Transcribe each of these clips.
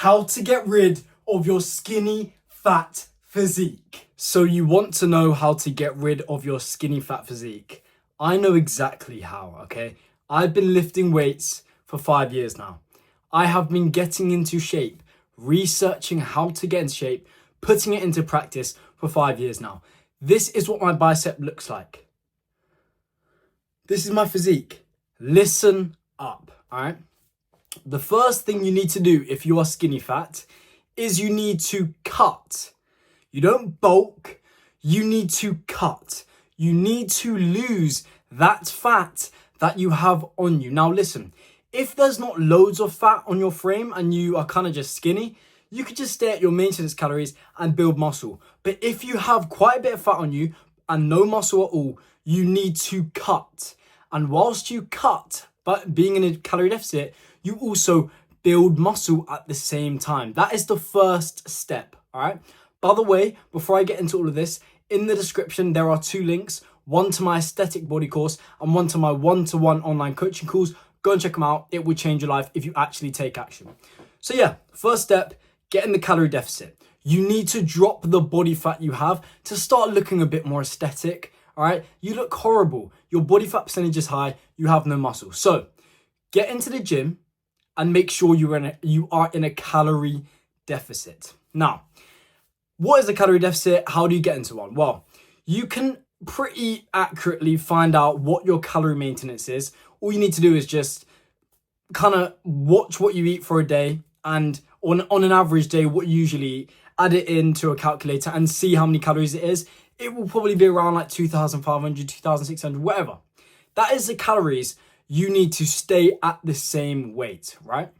How to get rid of your skinny fat physique. So you want to know how to get rid of your skinny fat physique. I know exactly how, okay? I've been lifting weights for 5 years now. I have been getting into shape, researching how to get into shape, putting it into practice for 5 years now. This is what my bicep looks like. This is my physique. Listen up, all right? The first thing you need to do if you are skinny fat is you need to cut. You don't bulk, you need to cut. You need to lose that fat that you have on you. Now listen, if there's not loads of fat on your frame and you are kind of just skinny, you could just stay at your maintenance calories and build muscle. But if you have quite a bit of fat on you and no muscle at all, you need to cut. And whilst you cut, but being in a calorie deficit, you also build muscle at the same time. That is the first step, all right? By the way, before I get into all of this, in the description, there are 2 links, one to my aesthetic body course and one to my one-to-one online coaching calls. Go and check them out. It will change your life if you actually take action. So yeah, first step, get in the calorie deficit. You need to drop the body fat you have to start looking a bit more aesthetic, all right? You look horrible. Your body fat percentage is high. You have no muscle. So get into the gym and make sure you are in a calorie deficit. Now, what is a calorie deficit? How do you get into one? Well, you can pretty accurately find out what your calorie maintenance is. All you need to do is just kind of watch what you eat for a day, and on an average day, what you usually eat, add it into a calculator and see how many calories it is. It will probably be around like 2,500, 2,600, whatever. That is the calories you need to stay at the same weight, right?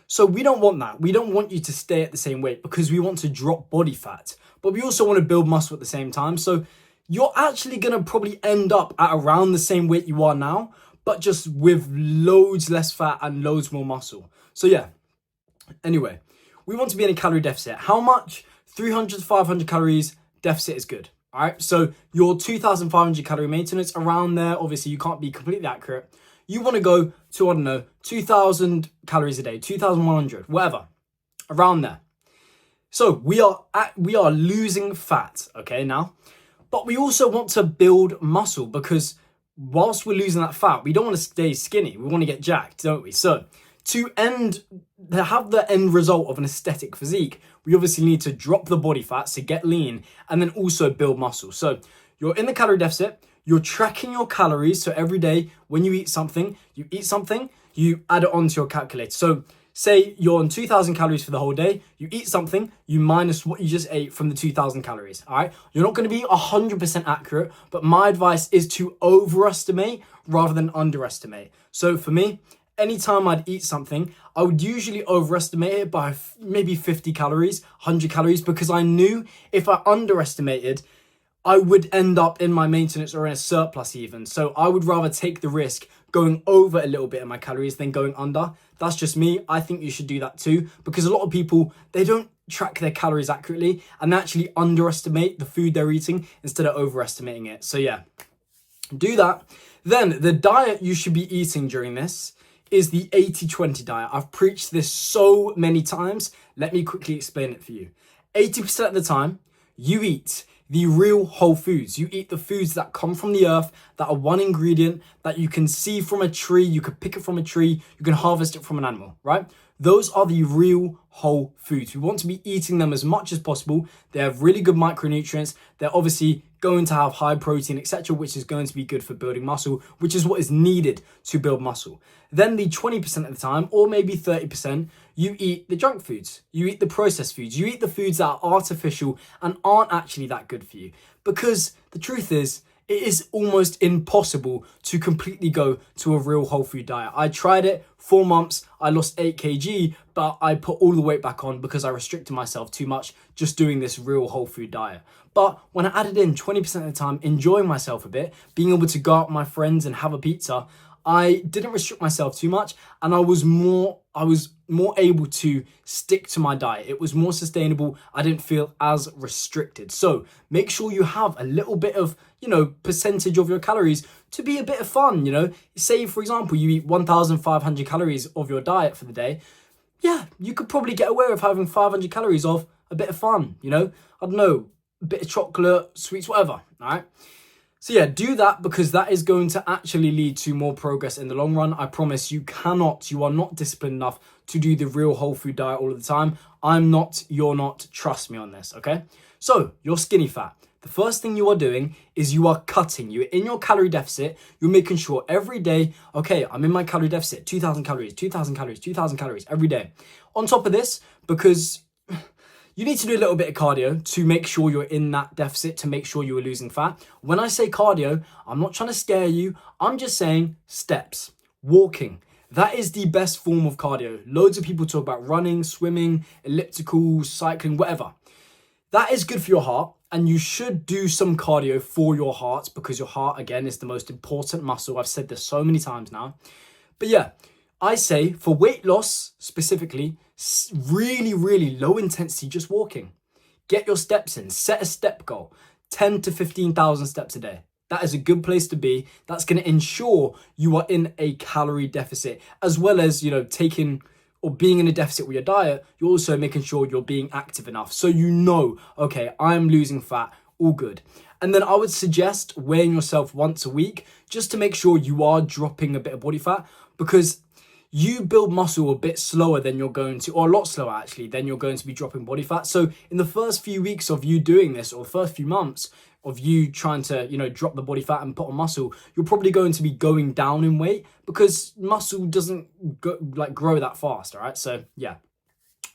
So we don't want that. We don't want you to stay at the same weight because we want to drop body fat, but we also want to build muscle at the same time. So you're actually going to probably end up at around the same weight you are now, but just with loads less fat and loads more muscle. So yeah, anyway, we want to be in a calorie deficit. How much? 300 to 500 calories deficit is good. All right, so your 2,500 calorie maintenance around there. Obviously, you can't be completely accurate. You want to go to, I don't know, 2,000 calories a day, 2,100, whatever, around there. So we are losing fat, okay, now, but we also want to build muscle because whilst we're losing that fat, we don't want to stay skinny. We want to get jacked, don't we? So to have the end result of an aesthetic physique, we obviously need to drop the body fat to get lean and then also build muscle. So you're in the calorie deficit. You're tracking your calories. So every day when you eat something, you add it onto your calculator. So say you're on 2,000 calories for the whole day. You eat something, you minus what you just ate from the 2,000 calories. All right. You're not going to be 100% accurate, but my advice is to overestimate rather than underestimate. So for me, anytime I'd eat something, I would usually overestimate it by maybe 50 calories, 100 calories, because I knew if I underestimated, I would end up in my maintenance or in a surplus even. So I would rather take the risk going over a little bit in my calories than going under. That's just me. I think you should do that too, because a lot of people, they don't track their calories accurately and actually underestimate the food they're eating instead of overestimating it. So yeah, do that. Then the diet you should be eating during this is the 80-20 diet. I've preached this so many times. Let me quickly explain it for you. 80% of the time, you eat the real whole foods. You eat the foods that come from the earth, that are one ingredient, that you can see from a tree, you can pick it from a tree, you can harvest it from an animal, right? Those are the real whole foods. We want to be eating them as much as possible. They have really good micronutrients. They're obviously going to have high protein, etc., which is going to be good for building muscle, which is what is needed to build muscle. Then the 20% of the time, or maybe 30%, you eat the junk foods. You eat the processed foods. You eat the foods that are artificial and aren't actually that good for you. Because the truth is, it is almost impossible to completely go to a real whole food diet. I tried it 4 months, I lost 8 kg, but I put all the weight back on because I restricted myself too much just doing this real whole food diet. But when I added in 20% of the time, enjoying myself a bit, being able to go out with my friends and have a pizza, I didn't restrict myself too much, and I was more able to stick to my diet. It was more sustainable. I didn't feel as restricted. So make sure you have a little bit of, percentage of your calories to be a bit of fun. Say, for example, you eat 1,500 calories of your diet for the day. yeah, you could probably get away with having 500 calories of a bit of fun, you know? I don't know, a bit of chocolate, sweets, whatever, all right? So yeah, do that because that is going to actually lead to more progress in the long run. I promise you are not disciplined enough to do the real whole food diet all of the time. I'm not, you're not, trust me on this, okay? So, your skinny fat. The first thing you are doing is you are cutting. You're in your calorie deficit. You're making sure every day, okay, I'm in my calorie deficit, 2,000 calories, 2,000 calories, 2,000 calories every day. On top of this, because you need to do a little bit of cardio to make sure you're in that deficit, to make sure you are losing fat. When I say cardio, I'm not trying to scare you. I'm just saying steps, walking. That is the best form of cardio. Loads of people talk about running, swimming, elliptical, cycling, whatever. That is good for your heart, and you should do some cardio for your heart because your heart, again, is the most important muscle. I've said this so many times now. But yeah, I say for weight loss specifically, really, really low intensity, just walking. Get your steps in, set a step goal, 10 to 15,000 steps a day. That is a good place to be. That's going to ensure you are in a calorie deficit, as well as, you know, taking or being in a deficit with your diet. You're also making sure you're being active enough. So you know, okay, I'm losing fat, all good. And then I would suggest weighing yourself once a week just to make sure you are dropping a bit of body fat, because you build muscle a bit slower than you're going to, or a lot slower actually, than you're going to be dropping body fat. So in the first few weeks of you doing this, or the first few months of you trying to, you know, drop the body fat and put on muscle, you're probably going to be going down in weight because muscle doesn't grow that fast, all right? So yeah,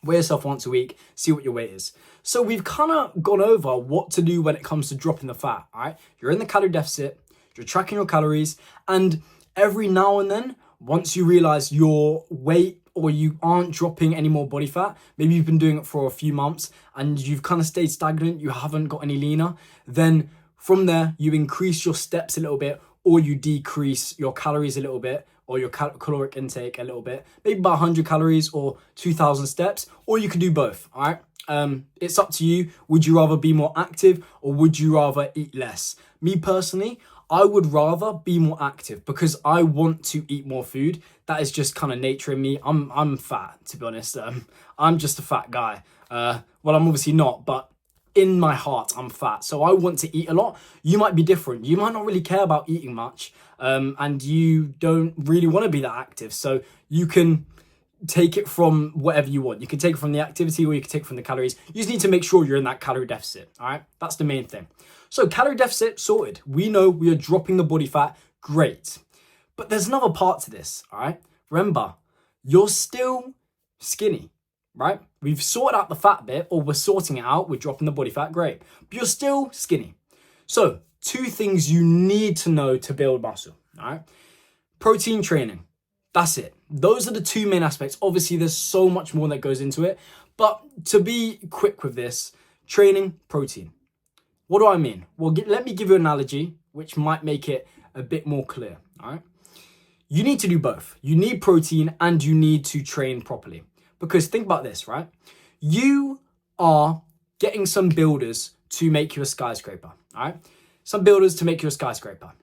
weigh yourself once a week, see what your weight is. So we've kind of gone over what to do when it comes to dropping the fat, all right? You're in the calorie deficit, you're tracking your calories, and every now and then, once you realize your weight or you aren't dropping any more body fat, maybe you've been doing it for a few months and you've kind of stayed stagnant, you haven't got any leaner, then from there, you increase your steps a little bit, or you decrease your calories a little bit, or your caloric intake a little bit, maybe by 100 calories or 2,000 steps, or you can do both, all right? It's up to you. Would you rather be more active or would you rather eat less? Me personally, I would rather be more active because I want to eat more food. That is just kind of nature in me. I'm fat, to be honest. I'm just a fat guy. Well, I'm obviously not, but in my heart, I'm fat. So I want to eat a lot. You might be different. You might not really care about eating much, and you don't really want to be that active. So you can take it from whatever you want. You can take it from the activity or you can take it from the calories. You just need to make sure you're in that calorie deficit, all right? That's the main thing. So calorie deficit, sorted. We know we are dropping the body fat, great. But there's another part to this, all right? Remember, you're still skinny, right? We've sorted out the fat bit, or we're sorting it out, we're dropping the body fat, great. But you're still skinny. So 2 things you need to know to build muscle, all right? Protein training, that's it. Those are the 2 main aspects. Obviously, there's so much more that goes into it. But to be quick with this, training, protein. What do I mean? Well, let me give you an analogy, which might make it a bit more clear, all right? You need to do both. You need protein and you need to train properly. Because think about this, right? You are getting some builders to make you a skyscraper, all right? Some builders to make you a skyscraper.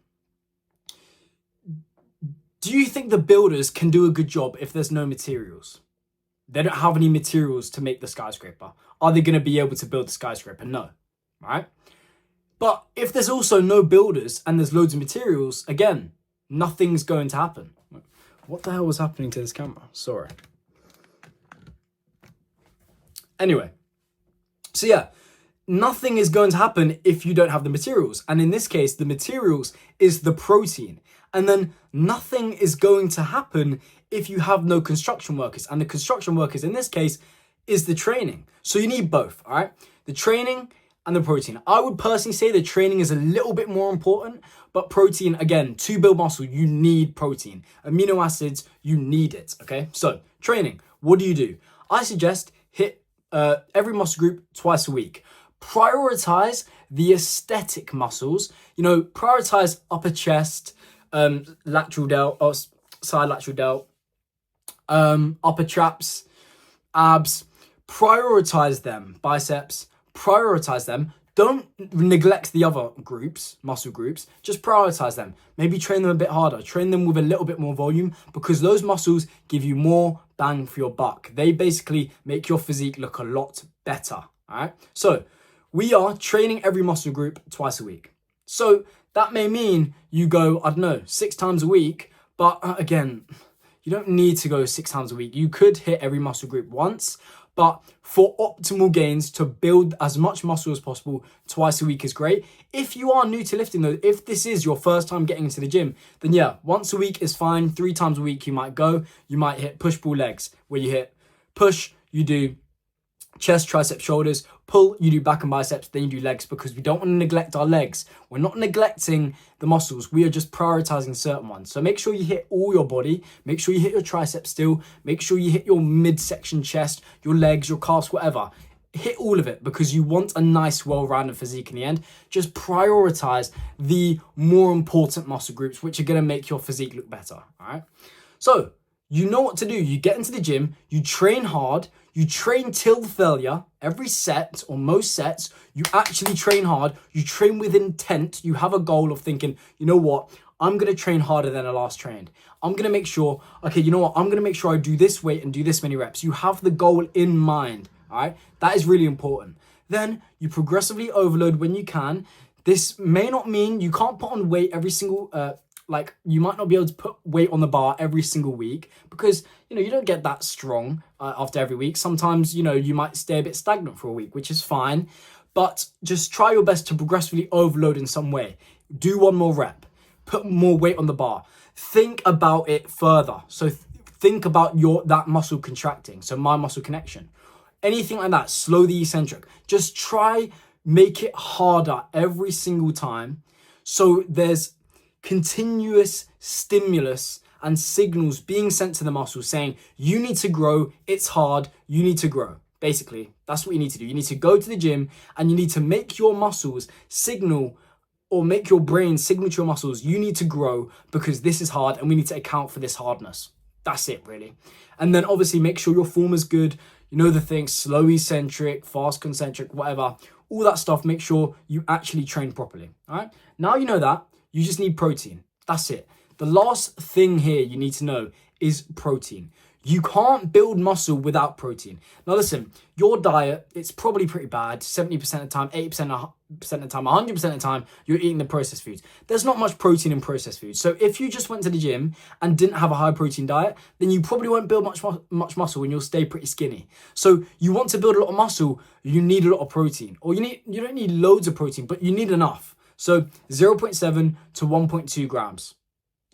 Do you think the builders can do a good job if there's no materials? They don't have any materials to make the skyscraper. Are they going to be able to build the skyscraper? No, right? But if there's also no builders and there's loads of materials, again, nothing's going to happen. What the hell was happening to this camera? Sorry. Anyway, so yeah, nothing is going to happen if you don't have the materials. And in this case, the materials is the protein. And then nothing is going to happen if you have no construction workers. And the construction workers in this case is the training. So you need both, all right? The training and the protein. I would personally say the training is a little bit more important, but protein, again, to build muscle, you need protein. Amino acids, you need it, okay? So training, what do? I suggest hit every muscle group twice a week. Prioritize the aesthetic muscles. You know, prioritize upper chest, lateral delt, or side lateral delt, upper traps, abs. Prioritize them. Biceps, prioritize them. Don't neglect the other groups, muscle groups. Just prioritize them. Maybe train them a bit harder. Train them with a little bit more volume, because those muscles give you more bang for your buck. They basically make your physique look a lot better. All right. So we are training every muscle group twice a week. So that may mean you go, I don't know, 6 times a week. But again, you don't need to go 6 times a week. You could hit every muscle group once. But for optimal gains, to build as much muscle as possible, twice a week is great. If you are new to lifting though, if this is your first time getting into the gym, then yeah, once a week is fine. 3 times a week you might go. You might hit push-pull legs, where you hit push, you do chest, triceps, shoulders, pull, you do back and biceps, then you do legs, because we don't want to neglect our legs. We're not neglecting the muscles, we are just prioritizing certain ones. So make sure you hit all your body, make sure you hit your triceps still, make sure you hit your midsection chest, your legs, your calves, whatever. Hit all of it, because you want a nice, well-rounded physique in the end. Just prioritize the more important muscle groups, which are going to make your physique look better, all right? So you know what to do. You get into the gym, you train hard, you train till failure. Every set or most sets, you actually train hard. You train with intent. You have a goal of thinking, you know what? I'm going to train harder than I last trained. I'm going to make sure, okay, you know what? I'm going to make sure I do this weight and do this many reps. You have the goal in mind, all right? That is really important. Then you progressively overload when you can. This may not mean you can't put on weight every single, you might not be able to put weight on the bar every single week, because, you know, you don't get that strong after every week. Sometimes, you know, you might stay a bit stagnant for a week, which is fine, but just try your best to progressively overload in some way. Do 1 more rep, put more weight on the bar. Think about it further. So think about that muscle contracting. So my muscle connection, anything like that, slow the eccentric. Just try, make it harder every single time. So there's continuous stimulus and signals being sent to the muscle saying, you need to grow, it's hard, you need to grow. Basically, that's what you need to do. You need to go to the gym and you need to make your muscles signal, or make your brain signal to your muscles, you need to grow because this is hard and we need to account for this hardness. That's it, really. And then obviously make sure your form is good. You know the things, slow eccentric, fast concentric, whatever, all that stuff. Make sure you actually train properly. All right. Now you know that. You just need protein. That's it. The last thing here you need to know is protein. You can't build muscle without protein. Now listen, your diet, it's probably pretty bad. 70% of the time, 80% of the time, 100% of the time, you're eating the processed foods. There's not much protein in processed foods. So if you just went to the gym and didn't have a high protein diet, then you probably won't build much muscle and you'll stay pretty skinny. So you want to build a lot of muscle, you need a lot of protein. Or you don't need loads of protein, but you need enough. So 0.7 to 1.2 grams.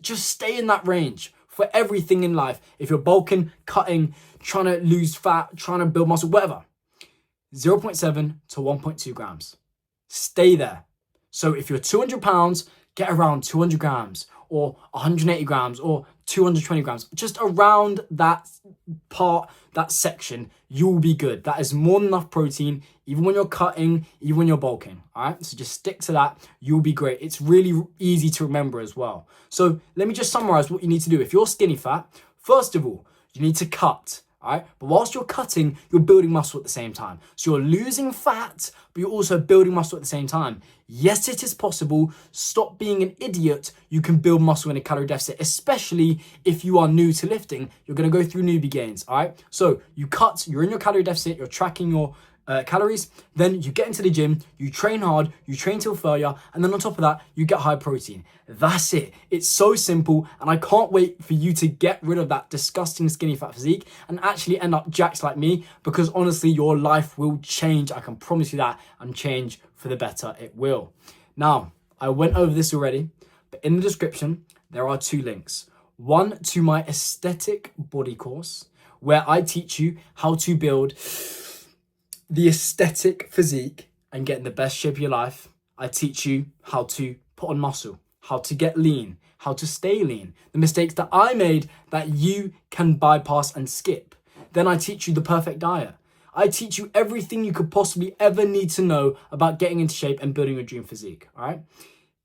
Just stay in that range for everything in life. If you're bulking, cutting, trying to lose fat, trying to build muscle, whatever. 0.7 to 1.2 grams. Stay there. So if you're 200 pounds, get around 200 grams or 180 grams or 220 grams. Just around that part, that section, you will be good. That is more than enough protein, even when you're cutting, even when you're bulking. All right, so just stick to that. You'll be great. It's really easy to remember as well. So let me just summarize what you need to do. If you're skinny fat, first of all, you need to cut. All right, but whilst you're cutting, you're building muscle at the same time. So you're losing fat, but you're also building muscle at the same time. Yes, it is possible. Stop being an idiot. You can build muscle in a calorie deficit, especially if you are new to lifting. You're going to go through newbie gains. All right, so you cut, you're in your calorie deficit, you're tracking your calories, then you get into the gym, you train hard, you train till failure, and then on top of that, you get high protein. That's it. It's so simple, and I can't wait for you to get rid of that disgusting skinny fat physique and actually end up jacked like me, because honestly, your life will change. I can promise you that, and change for the better it will. Now, I went over this already, but in the description, there are 2 links. One to my aesthetic body course, where I teach you how to build the aesthetic physique and get in the best shape of your life. I teach you how to put on muscle, how to get lean, how to stay lean, the mistakes that I made that you can bypass and skip. Then I teach you the perfect diet. I teach you everything you could possibly ever need to know about getting into shape and building a dream physique, all right?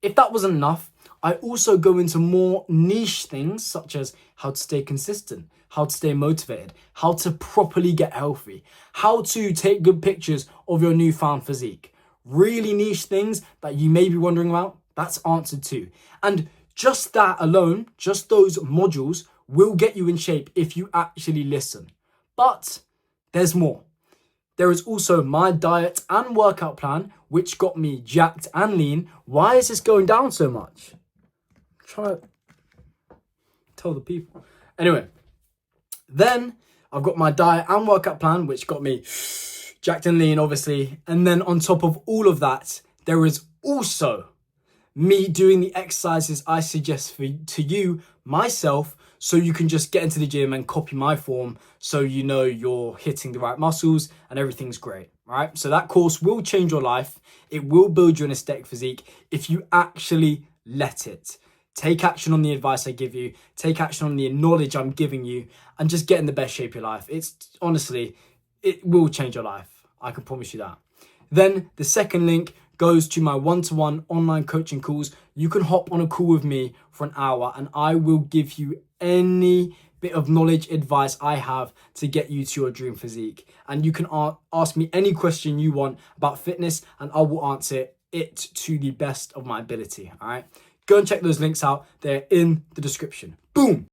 If that wasn't enough, I also go into more niche things, such as how to stay consistent, how to stay motivated, how to properly get healthy, how to take good pictures of your newfound physique. really niche things that you may be wondering about, that's answered too. And just that alone, just those modules will get you in shape if you actually listen. But there's more. There is also my diet and workout plan, which got me jacked and lean. Why is this going down so much? Try to tell the people. Anyway, then I've got my diet and workout plan, which got me jacked and lean, obviously. And then on top of all of that, there is also me doing the exercises I suggest to you, myself, so you can just get into the gym and copy my form so you know you're hitting the right muscles and everything's great, right? So that course will change your life. It will build you an aesthetic physique if you actually let it. Take action on the advice I give you, take action on the knowledge I'm giving you, and just get in the best shape of your life. It's honestly, it will change your life. I can promise you that. Then the second link goes to my one-to-one online coaching calls. You can hop on a call with me for an hour and I will give you any bit of knowledge, advice I have to get you to your dream physique. And you can ask me any question you want about fitness and I will answer it to the best of my ability, all right? Go and check those links out. They're in the description. Boom!